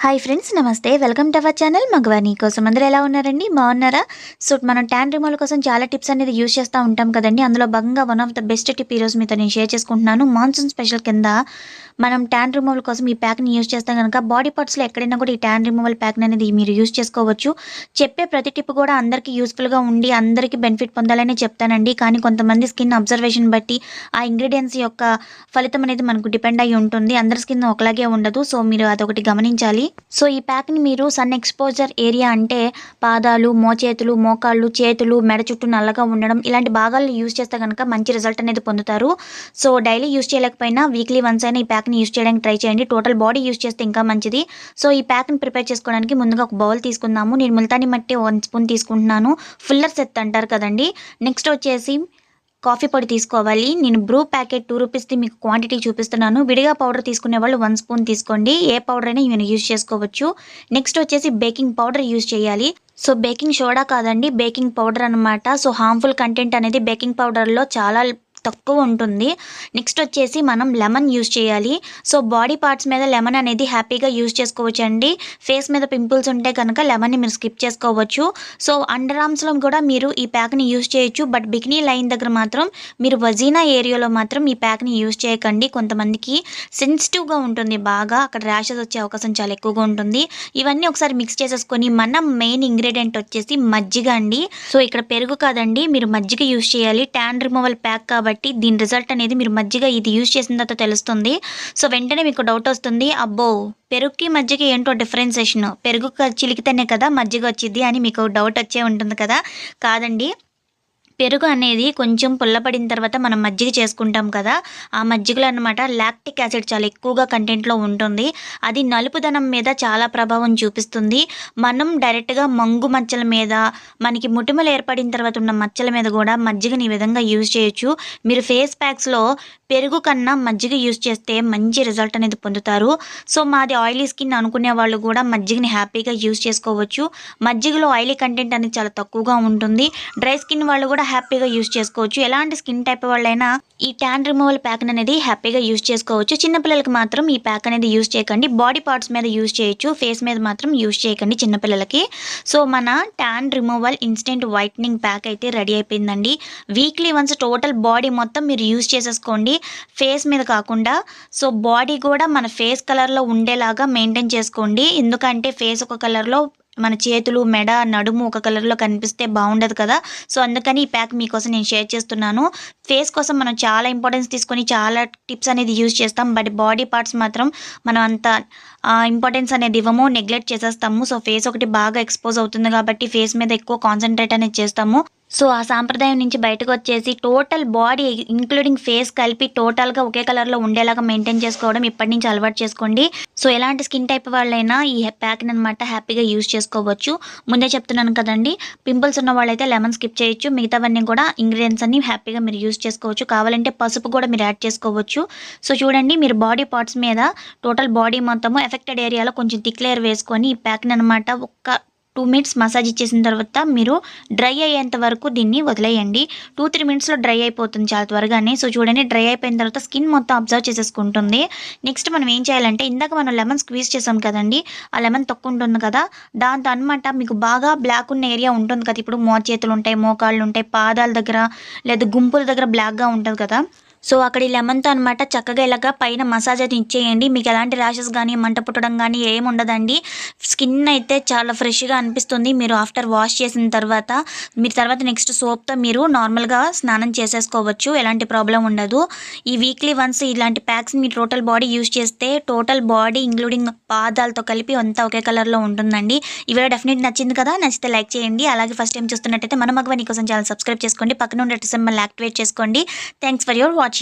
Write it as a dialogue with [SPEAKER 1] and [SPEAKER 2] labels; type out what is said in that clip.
[SPEAKER 1] Hi friends, నమస్తే. Welcome to our channel మగవాని కోసం. అందరూ ఎలా ఉన్నారండి? బాగున్నారా? సో మనం ట్యాన్ రిమూవల్ కోసం చాలా టిప్స్ అనేది యూజ్ చేస్తూ ఉంటాం కదండి. అందులో భాగంగా one of the best tip ఈరోజు మీతో నేను షేర్ చేసుకుంటున్నాను. మాన్సూన్ స్పెషల్ కింద మనం ట్యాన్ రిమూవల్ కోసం ఈ ప్యాక్ని యూజ్ చేస్తాం కనుక బాడీ పార్ట్స్లో ఎక్కడైనా కూడా ఈ ట్యాన్ రిమూవల్ ప్యాక్ అనేది మీరు యూజ్ చేసుకోవచ్చు. చెప్పే ప్రతి టిప్ కూడా అందరికీ యూస్ఫుల్గా ఉండి అందరికీ బెనిఫిట్ పొందాలని చెప్తానండి. కానీ కొంతమంది స్కిన్ అబ్జర్వేషన్ బట్టి ఆ ఇంగ్రీడియంట్స్ యొక్క ఫలితం అనేది మనకు డిపెండ్ అయ్యి ఉంటుంది. అందరి స్కిన్ ఒకలాగే ఉండదు. సో మీరు అదొకటి గమనించాలి. సో ఈ ప్యాక్ని మీరు సన్ ఎక్స్పోజర్ ఏరియా అంటే పాదాలు, మోచేతులు, మోకాళ్ళు, చేతులు, మెడ చుట్టూ నల్లగా ఉండడం ఇలాంటి భాగాలు యూజ్ చేస్తే కనుక మంచి రిజల్ట్ అనేది పొందుతారు. సో డైలీ యూజ్ చేయలేకపోయినా వీక్లీ వన్స్ అయినా ఈ ప్యాక్ని యూజ్ చేయడానికి ట్రై చేయండి. టోటల్ బాడీ యూజ్ చేస్తే ఇంకా మంచిది. సో ఈ ప్యాక్ని ప్రిపేర్ చేసుకోవడానికి ముందుగా ఒక బౌల్ తీసుకుందాము. నేను ముల్తాని మట్టి 1 స్పూన్ తీసుకుంటున్నాను. ఫుల్లర్ సెట్ అంటారు కదండి. నెక్స్ట్ వచ్చేసి కాఫీ పొడి తీసుకోవాలి. నేను బ్రూ ప్యాకెట్ 2 రూపీస్ది మీకు క్వాంటిటీ చూపిస్తున్నాను. విడిగా పౌడర్ తీసుకునే వాళ్ళు 1 స్పూన్ తీసుకోండి. ఏ పౌడర్ అయినా మీరు యూజ్ చేసుకోవచ్చు. నెక్స్ట్ వచ్చేసి బేకింగ్ పౌడర్ యూజ్ చేయాలి. సో బేకింగ్ సోడా కాదండి, బేకింగ్ పౌడర్ అనమాట. సో హార్మ్ఫుల్ కంటెంట్ అనేది బేకింగ్ పౌడర్లో చాలా తక్కువ ఉంటుంది. నెక్స్ట్ వచ్చేసి మనం లెమన్ యూజ్ చేయాలి. సో బాడీ పార్ట్స్ మీద లెమన్ అనేది హ్యాపీగా యూజ్ చేసుకోవచ్చు అండి. ఫేస్ మీద పింపుల్స్ ఉంటే కనుక లెమన్ని మీరు స్కిప్ చేసుకోవచ్చు. సో అండర్ ఆర్మ్స్లో కూడా మీరు ఈ ప్యాక్ని యూజ్ చేయొచ్చు. బట్ బికినీ లైన్ దగ్గర మాత్రం మీరు వజీనా ఏరియాలో మాత్రం ఈ ప్యాక్ని యూజ్ చేయకండి. కొంతమందికి సెన్సిటివ్గా ఉంటుంది, బాగా అక్కడ ర్యాషెస్ వచ్చే అవకాశం చాలా ఎక్కువగా ఉంటుంది. ఇవన్నీ ఒకసారి మిక్స్ చేసేసుకొని మనం మెయిన్ ఇంగ్రీడియంట్ వచ్చేసి మజ్జిగ అండి. సో ఇక్కడ పెరుగు కాదండి, మీరు మజ్జిగ యూజ్ చేయాలి. ట్యాన్ రిమూవల్ ప్యాక్ కాబట్టి దీని రిజల్ట్ అనేది మీరు మజ్జిగ ఇది యూజ్ చేసిన తర్వాత తెలుస్తుంది. సో వెంటనే మీకు డౌట్ వస్తుంది, అబ్బో పెరుగుకి మజ్జిగ ఏంటో డిఫరెన్సేషన్, పెరుగు చిలికితేనే కదా మజ్జిగ వచ్చింది అని మీకు డౌట్ వచ్చే ఉంటుంది కదా. కాదండి, పెరుగు అనేది కొంచెం పుల్లపడిన తర్వాత మనం మజ్జిగ చేసుకుంటాం కదా, ఆ మజ్జిగలో అనమాట లాక్టిక్ యాసిడ్ చాలా ఎక్కువగా కంటెంట్లో ఉంటుంది. అది నలుపుదనం మీద చాలా ప్రభావం చూపిస్తుంది. మనం డైరెక్ట్గా మంగు మచ్చల మీద, మనకి ముటిమలు ఏర్పడిన తర్వాత ఉన్న మచ్చల మీద కూడా మజ్జిగని ఈ విధంగా యూజ్ చేయొచ్చు. మీరు ఫేస్ ప్యాక్స్లో పెరుగు కన్నా మజ్జిగ యూజ్ చేస్తే మంచి రిజల్ట్ అనేది పొందుతారు. సో మాది ఆయిలీ స్కిన్ అనుకునే వాళ్ళు కూడా మజ్జిగని హ్యాపీగా యూజ్ చేసుకోవచ్చు. మజ్జిగలో ఆయిలీ కంటెంట్ అనేది చాలా తక్కువగా ఉంటుంది. డ్రై స్కిన్ వాళ్ళు కూడా హ్యాపీగా యూజ్ చేసుకోవచ్చు. ఎలాంటి స్కిన్ టైప్ వాళ్ళైనా ఈ ట్యాన్ రిమూవల్ ప్యాక్ అనేది హ్యాపీగా యూజ్ చేసుకోవచ్చు. చిన్నపిల్లలకి మాత్రం ఈ ప్యాక్ అనేది యూజ్ చేయకండి. బాడీ పార్ట్స్ మీద యూజ్ చేయొచ్చు, ఫేస్ మీద మాత్రం యూజ్ చేయకండి చిన్నపిల్లలకి. సో మన tan removal instant whitening pack అయితే రెడీ అయిపోయిందండి. వీక్లీ వన్స్ టోటల్ బాడీ మొత్తం మీరు యూజ్ చేసేసుకోండి, ఫేస్ మీద కాకుండా. సో బాడీ కూడా మన ఫేస్ కలర్లో ఉండేలాగా మెయింటైన్ చేసుకోండి. ఎందుకంటే ఫేస్ ఒక కలర్లో, మన చేతులు, మెడ, నడుము ఒక కలర్లో కనిపిస్తే బాగుండదు కదా. సో అందుకని ఈ ప్యాక్ మీకోసం నేను షేర్ చేస్తున్నాను. ఫేస్ కోసం మనం చాలా ఇంపార్టెన్స్ తీసుకొని చాలా టిప్స్ అనేది యూజ్ చేస్తాం. బట్ బాడీ పార్ట్స్ మాత్రం మనం అంత ఇంపార్టెన్స్ అనేది ఇవ్వము, నెగ్లెక్ట్ చేసేస్తాము. సో ఫేస్ ఒకటి బాగా ఎక్స్పోజ్ అవుతుంది కాబట్టి ఫేస్ మీద ఎక్కువ కాన్సన్ట్రేట్ అనేది చేస్తాము. సో ఆ సాంప్రదాయం నుంచి బయటకు వచ్చేసి టోటల్ బాడీ ఇంక్లూడింగ్ ఫేస్ కలిపి టోటల్గా ఒకే కలర్లో ఉండేలాగా మెయింటైన్ చేసుకోవడం ఇప్పటి నుంచి అలవాటు చేసుకోండి. సో ఎలాంటి స్కిన్ టైప్ వాళ్ళైనా ఈ ప్యాక్ని అనమాట హ్యాపీగా యూజ్ చేసుకోవచ్చు. ముందే చెప్తున్నాను కదండి, పింపుల్స్ ఉన్న వాళ్ళైతే లెమన్ స్కిప్ చేయొచ్చు. మిగతావన్నీ కూడా ఇంగ్రీడియంట్స్ అన్ని హ్యాపీగా మీరు యూజ్ చేసుకోవచ్చు. కావాలంటే పసుపు కూడా మీరు యాడ్ చేసుకోవచ్చు. సో చూడండి, మీరు బాడీ పార్ట్స్ మీద టోటల్ బాడీ మొత్తము ఎఫెక్టెడ్ ఏరియాలో కొంచెం థిక్ లేయర్ వేసుకొని ఈ ప్యాక్ని అనమాట ఒక్క 2 మినిట్స్ మసాజ్ ఇచ్చేసిన తర్వాత మీరు డ్రై అయ్యేంత వరకు దీన్ని వదిలేయండి. 2-3 మినిట్స్లో డ్రై అయిపోతుంది చాలా త్వరగానే. సో చూడండి, డ్రై అయిపోయిన తర్వాత స్కిన్ మొత్తం అబ్జర్వ్ చేసేసుకుంటుంది. నెక్స్ట్ మనం ఏం చేయాలంటే, ఇందాక మనం లెమన్ స్క్వీజ్ చేసాం కదండి, ఆ లెమన్ తొక్కు ఉంటుంది కదా, దాంతో అనమాట మీకు బాగా బ్లాక్ ఉన్న ఏరియా ఉంటుంది కదా. ఇప్పుడు మోచేతులు ఉంటాయి, మోకాళ్ళు ఉంటాయి, పాదాల దగ్గర లేదా గుంపుల దగ్గర బ్లాక్గా ఉంటుంది కదా. సో అక్కడ ఈ లెమన్తో అనమాట చక్కగా ఇలాగా పైన మసాజ్ అయితే ఇచ్చేయండి. మీకు ఎలాంటి ర్యాషెస్ కానీ, మంట పుట్టడం కానీ ఏమి ఉండదండి. స్కిన్ అయితే చాలా ఫ్రెష్గా అనిపిస్తుంది మీరు ఆఫ్టర్ వాష్ చేసిన తర్వాత. మీరు తర్వాత నెక్స్ట్ సోప్తో మీరు నార్మల్గా స్నానం చేసేసుకోవచ్చు, ఎలాంటి ప్రాబ్లం ఉండదు. ఈ వీక్లీ వన్స్ ఇలాంటి ప్యాక్స్ మీరు టోటల్ బాడీ యూజ్ చేస్తే టోటల్ బాడీ ఇంక్లూడింగ్ పాదాలతో కలిపి అంతా ఒకే కలర్లో ఉంటుందండి. ఈ వీడియో డెఫినెట్ నచ్చింది కదా, నచ్చితే లైక్ చేయండి. అలాగే ఫస్ట్ టైం చూస్తున్నట్టయితే మన మగవాని కోసం ఛానల్ సబ్స్క్రైబ్ చేసుకోండి, పక్కన ఉండే సింబల్ యాక్టివేట్ చేసుకోండి. Thanks for your watching.